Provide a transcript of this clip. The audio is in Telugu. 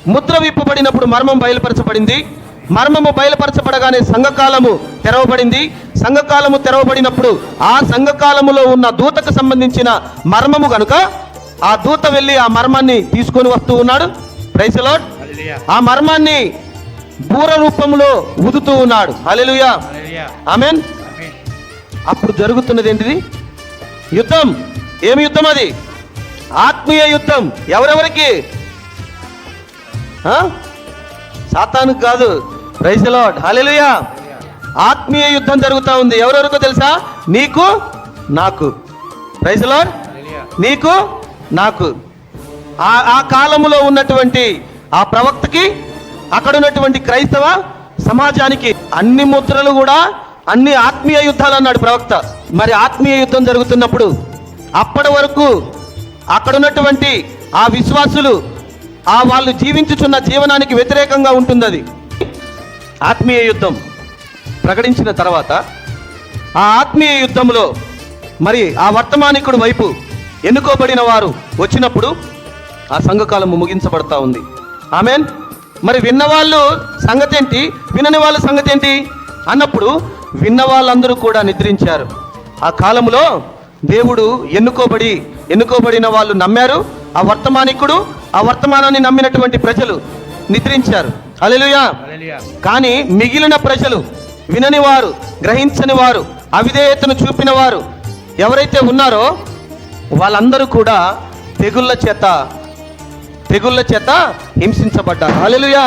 ముద్ర విప్పబడినప్పుడు మర్మం బయలుపరచబడింది. మర్మము బయలుపరచబడగానే సంఘకాలము తెరవబడింది. సంఘకాలము తెరవబడినప్పుడు ఆ సంఘకాలములో ఉన్న దూతకు సంబంధించిన మర్మము కనుక ఆ దూత వెళ్ళి ఆ మర్మాన్ని తీసుకొని వస్తూ ఉన్నాడు. Praise the lord. ఆ మర్మాన్ని బూర రూపంలో ఊదుతూ ఉన్నాడు. హల్లెలూయా, ఆమేన్. అప్పుడు జరుగుతున్నది ఏంటిది? యుద్ధం. ఏమి యుద్ధం అది? ఆత్మీయ యుద్ధం. ఎవరెవరికి? సాతానుకు కాదు. Praise the Lord. హల్లెలూయా. ఆత్మీయ యుద్ధం జరుగుతూ ఉంది. ఎవరెవరికో తెలుసా? నీకు నాకు. Praise the Lord. నీకు నాకు. ఆ కాలములో ఉన్నటువంటి ఆ ప్రవక్తకి, అక్కడ ఉన్నటువంటి క్రైస్తవ సమాజానికి అన్ని ముద్రలు కూడా అన్ని ఆత్మీయ యుద్ధాలు అన్నాడు ప్రవక్త. మరి ఆత్మీయ యుద్ధం జరుగుతున్నప్పుడు అప్పటి వరకు అక్కడ ఉన్నటువంటి ఆ విశ్వాసులు ఆ వాళ్ళు జీవించుచున్న జీవనానికి వ్యతిరేకంగా ఉంటుంది. అది ఆత్మీయ యుద్ధం ప్రకటించిన తర్వాత ఆ ఆత్మీయ యుద్ధంలో మరి ఆ వర్తమానికుడు వైపు ఎన్నుకోబడిన వారు వచ్చినప్పుడు ఆ సంఘకాలము ముగించబడతా ఉంది. ఆమేన్. మరి విన్నవాళ్ళు సంగతి ఏంటి, వినని వాళ్ళ సంగతి ఏంటి అన్నప్పుడు విన్న వాళ్ళందరూ కూడా నిద్రించారు. ఆ కాలంలో దేవుడు ఎన్నుకోబడిన వాళ్ళు నమ్మారు. ఆ వర్తమానికుడు, ఆ వర్తమానాన్ని నమ్మినటువంటి ప్రజలు నిద్రించారు. హల్లెలూయా. కానీ మిగిలిన ప్రజలు, వినని వారు, గ్రహించని వారు, అవిధేయతను చూపిన వారు ఎవరైతే ఉన్నారో వాళ్ళందరూ కూడా తెగుళ్ళ చేత హింసించబడ్డారు. హల్లెలూయా.